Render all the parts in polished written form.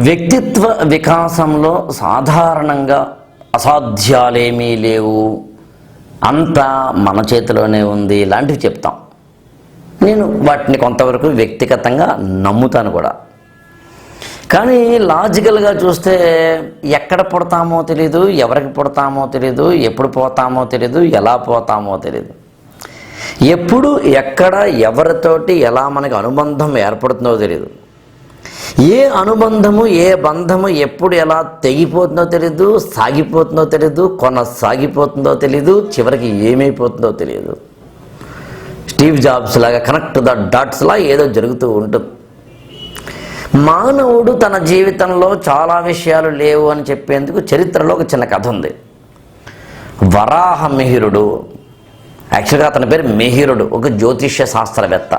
వ్యక్తిత్వ వికాసంలో సాధారణంగా అసాధ్యాలేమీ లేవు, అంతా మన చేతిలోనే ఉంది, ఇలాంటివి చెప్తాం. నేను వాటిని కొంతవరకు వ్యక్తిగతంగా నమ్ముతాను కూడా. కానీ లాజికల్గా చూస్తే ఎక్కడ పుడతామో తెలీదు, ఎవరికి పుడతామో తెలీదు, ఎప్పుడు పోతామో తెలీదు, ఎలా పోతామో తెలీదు. ఎప్పుడు ఎక్కడ ఎవరితోటి ఎలా మనకి అనుబంధం ఏర్పడుతుందో తెలియదు. ఏ అనుబంధము ఏ బంధము ఎప్పుడు ఎలా తెగిపోతుందో తెలీదు, సాగిపోతుందో తెలీదు, కొనసాగిపోతుందో తెలీదు, చివరికి ఏమైపోతుందో తెలియదు. స్టీవ్ జాబ్స్ లాగా కనెక్ట్ ద డాట్స్లా ఏదో జరుగుతూ ఉంటుంది. మానవుడు తన జీవితంలో చాలా విషయాలు లేవు అని చెప్పేందుకు చరిత్రలో ఒక చిన్న కథ ఉంది. వరాహ మిహిరుడు, యాక్చువల్గా అతని పేరు మిహిరుడు, ఒక జ్యోతిష్య శాస్త్రవేత్త.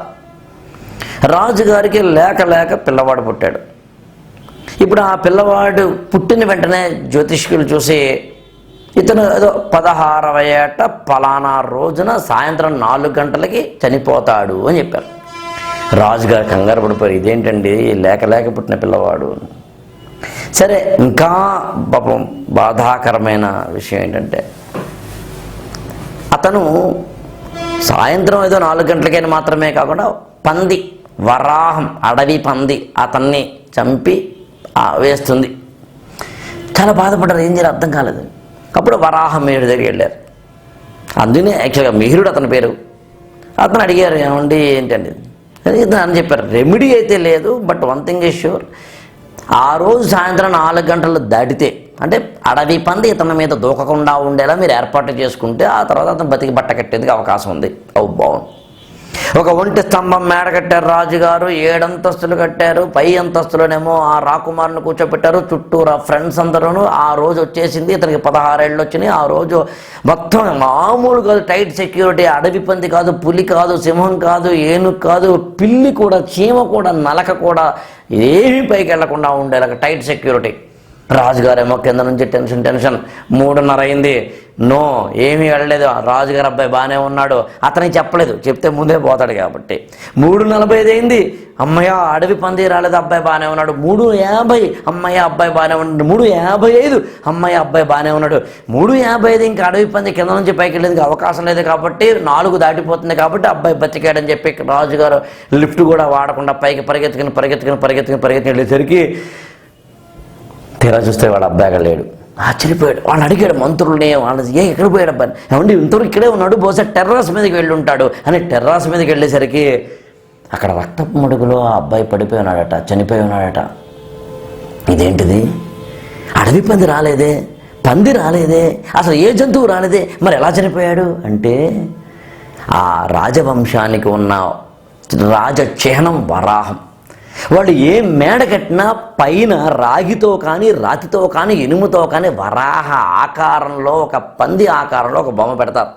రాజుగారికి లేక లేక పిల్లవాడు పుట్టాడు. ఇప్పుడు ఆ పిల్లవాడు పుట్టిన వెంటనే జ్యోతిష్కులు చూసి ఇతను ఏదో 16వ ఏట పలానా రోజున సాయంత్రం 4 గంటలకి చనిపోతాడు అని చెప్పారు. రాజుగారు కంగారు పడిపోయారు, ఇదేంటండి లేక లేక పుట్టిన పిల్లవాడు. సరే, ఇంకా పాపం బాధాకరమైన విషయం ఏంటంటే అతను సాయంత్రం ఏదో 4 గంటలకైనా మాత్రమే కాకుండా పంది, వరాహం, అడవి పంది అతన్ని చంపి వేస్తుంది. చాలా బాధపడ్డారు, ఏం చేయాలి అర్థం కాలేదు. అప్పుడు వరాహ మిహిరుడి దగ్గరికి వెళ్ళారు. అందుకనే యాక్చువల్గా మిహిరుడు అతని పేరు. అతను అడిగారు, ఏమండి ఏంటండి అని చెప్పారు. రెమెడీ అయితే లేదు, but one thing is sure, ఆ రోజు సాయంత్రం 4 గంటలు దాటితే అంటే అడవి పంది ఇతని మీద దూకకుండా ఉండేలా మీరు ఏర్పాటు చేసుకుంటే ఆ తర్వాత అతను బతికి బట్ట కట్టేందుకు అవకాశం ఉంది. బాగుంది. ఒక ఒంటి స్తంభం మేడ కట్టారు రాజుగారు, 7 అంతస్తులు కట్టారు. పై అంతస్తులోనేమో ఆ రాకుమారుని కూర్చోబెట్టారు, చుట్టూరా ఫ్రెండ్స్ అందరూను. ఆ రోజు వచ్చేసింది, ఇతనికి 16 ఏళ్ళు వచ్చినాయి. ఆ రోజు మొత్తం మామూలు కాదు, టైట్ సెక్యూరిటీ. అడవి పంది కాదు, పులి కాదు, సింహం కాదు, ఏనుగు కాదు, పిల్లి కూడా, చీమ కూడా, నలక కూడా ఏమీ పైకి వెళ్లకుండా ఉండేలాగా టైట్ సెక్యూరిటీ. రాజుగారేమో కింద నుంచి టెన్షన్. 3:30 అయింది, నో ఏమీ వెళ్ళలేదు. రాజుగారు అబ్బాయి బాగానే ఉన్నాడు, అతనికి చెప్పలేదు, చెప్తే ముందే పోతాడు కాబట్టి. 3:45 అయింది, అమ్మయ్య అడవి పంది రాలేదు, అబ్బాయి బాగానే ఉన్నాడు. 3:50, అమ్మయ్య అబ్బాయి బాగానే ఉన్నాడు. 3:55, అమ్మయ్య అబ్బాయి బాగానే ఉన్నాడు. 3:55 ఇంకా అడవి పంది కింద నుంచి పైకి వెళ్ళేందుకు అవకాశం లేదు కాబట్టి 4 దాటిపోతుంది కాబట్టి అబ్బాయి బతికాడని చెప్పి రాజుగారు లిఫ్ట్ కూడా వాడకుండా పైకి పరిగెత్తుకుని వెళ్ళేసరికి తీరా చూస్తే వాడు అబ్బాయిగా లేడు. ఆశ్చర్యపోయాడు. వాళ్ళు అడిగాడు మంత్రుల్ని, వాళ్ళని, ఎక్కడ పోయాడు అబ్బాయి? ఏమండి ఇంతవరకు ఇక్కడే ఉన్నాడు, బహుశా టెర్రస్ మీదకి వెళ్ళి ఉంటాడు అని. టెర్రస్ మీదకి వెళ్ళేసరికి అక్కడ రక్తపు మడుగులో ఆ అబ్బాయి పడిపోయి ఉన్నాడట, చనిపోయి ఉన్నాడట. ఇదేంటిది? అడవి పంది రాలేదే, పంది రాలేదే, అసలు ఏ జంతువు రాలేదే, మరి ఎలా చనిపోయాడు అంటే ఆ రాజవంశానికి ఉన్న రాజ చిహ్నం వరాహం. వాళ్ళు ఏ మేడ కట్టినా పైన రాగితో కానీ రాతితో కానీ ఇనుముతో కానీ వరాహ ఆకారంలో, ఒక పంది ఆకారంలో ఒక బొమ్మ పెడతారు.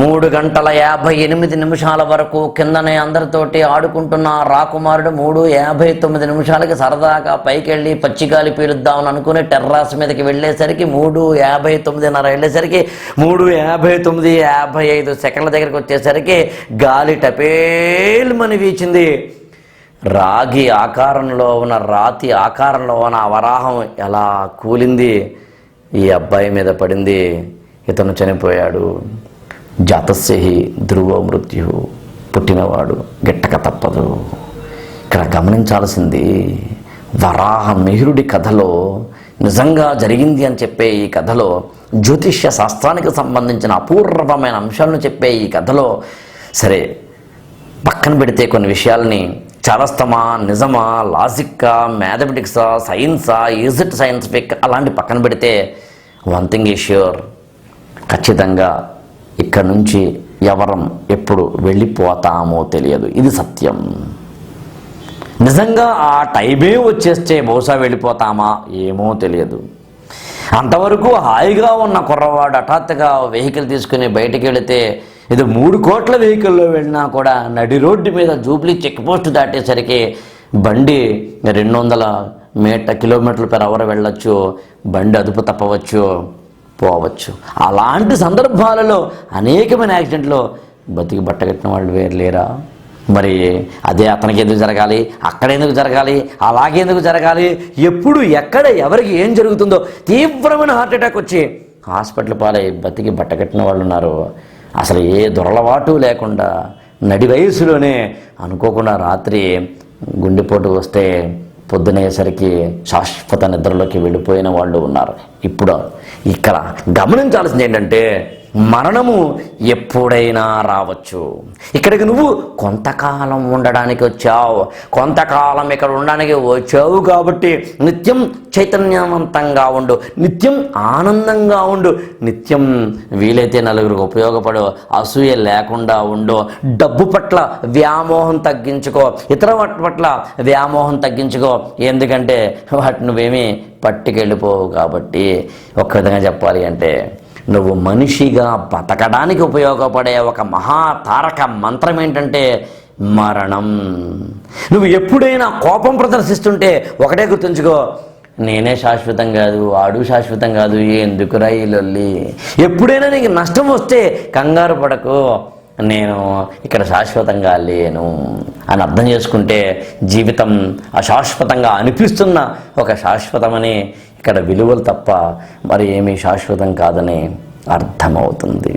3:58 వరకు కిందనే అందరితోటి ఆడుకుంటున్న రాకుమారుడు 3:59 సరదాగా పైకి వెళ్ళి పచ్చిగాలి పీలుద్దామని అనుకుని టెర్రాస్ మీదకి వెళ్ళేసరికి 3:59:30 వెళ్ళేసరికి 3:59:55 దగ్గరికి వచ్చేసరికి గాలి టపేల్మని వీచింది. రాగి ఆకారంలో ఉన్న, రాతి ఆకారంలో ఉన్న ఆ వరాహం ఎలా కూలింది, ఈ అబ్బాయి మీద పడింది. ఇతను చనిపోయాడు. జాతస్యహి ధ్రువో మృత్యు, పుట్టినవాడు గిట్టక తప్పదు. ఇక్కడ గమనించాల్సింది, వరాహ మిహిరుడి కథలో నిజంగా జరిగింది అని చెప్పే ఈ కథలో, జ్యోతిష్య శాస్త్రానికి సంబంధించిన అపూర్వమైన అంశాలను చెప్పే ఈ కథలో, సరే పక్కన పెడితే కొన్ని విషయాలని చరస్తమా, నిజమా, లాజిక్కా, మ్యాథమెటిక్సా, సైన్సా, ఈజ్ ఇట్ సైంటిఫిక్ అలాంటి పక్కన పెడితే వన్ థింగ్ ఈజ్ ష్యూర్, ఖచ్చితంగా ఇక్కడ నుంచి ఎవరం ఎప్పుడు వెళ్ళిపోతామో తెలియదు. ఇది సత్యం. నిజంగా ఆ టైమే వచ్చేస్తే బహుశా వెళ్ళిపోతామా ఏమో తెలియదు. అంతవరకు హాయిగా ఉన్న కుర్రవాడు హఠాత్తుగా వెహికల్ తీసుకుని బయటికి వెళితే, ఇది 3 కోట్ల వెహికల్లో వెళ్ళినా కూడా నడి రోడ్డు మీద జూబ్లీ చెక్ పోస్ట్ దాటేసరికి బండి 200 కిలోమీటర్ల/h వెళ్ళొచ్చు, బండి అదుపు తప్పవచ్చు, పోవచ్చు. అలాంటి సందర్భాలలో అనేకమైన యాక్సిడెంట్లో బతికి బట్టగట్టిన వాళ్ళు వేరు లేరా? మరి అదే అతనికి ఎందుకు జరగాలి, అక్కడ ఎందుకు జరగాలి, అలాగే ఎందుకు జరగాలి, ఎప్పుడు ఎక్కడ ఎవరికి ఏం జరుగుతుందో తీవ్రమైన హార్ట్ అటాక్ వచ్చి హాస్పిటల్ పాలై బతికి బట్టకట్టిన వాళ్ళు ఉన్నారు. అసలు ఏ దొరలవాటు లేకుండా నడి వయసులోనే అనుకోకుండా రాత్రి గుండెపోటు వస్తే పొద్దునయ్యేసరికి శాశ్వత నిద్రలోకి వెళ్ళిపోయిన వాళ్ళు ఉన్నారు. ఇప్పుడు ఇక్కడ గమనించాల్సింది ఏంటంటే మరణము ఎప్పుడైనా రావచ్చు. ఇక్కడికి నువ్వు కొంతకాలం ఉండడానికి వచ్చావు, కొంతకాలం ఇక్కడ ఉండడానికి వచ్చావు కాబట్టి నిత్యం చైతన్యవంతంగా ఉండు, నిత్యం ఆనందంగా ఉండు, నిత్యం వీలైతే నలుగురికి ఉపయోగపడు, అసూయ లేకుండా ఉండు, డబ్బు పట్ల వ్యామోహం తగ్గించుకో, ఇతర వాటి పట్ల వ్యామోహం తగ్గించుకో. ఎందుకంటే వాటి నువ్వేమీ పట్టుకెళ్ళిపోవు కాబట్టి. ఒక విధంగా చెప్పాలి అంటే నువ్వు మనిషిగా బతకడానికి ఉపయోగపడే ఒక మహాతారక మంత్రం ఏంటంటే మరణం. నువ్వు ఎప్పుడైనా కోపం ప్రదర్శిస్తుంటే ఒకటే గుర్తుంచుకో, నేనే శాశ్వతం కాదు, ఆడు శాశ్వతం కాదు, ఎందుకురా ఈ లొల్లి. ఎప్పుడైనా నీకు నష్టం వస్తే కంగారు పడకు, నేను ఇక్కడ శాశ్వతంగా లేను అని అర్థం చేసుకుంటే జీవితం అశాశ్వతంగా అనిపిస్తున్న ఒక శాశ్వతమని, ఇక్కడ విలువలు తప్ప మరి ఏమీ శాశ్వతం కాదని అర్థమవుతుంది.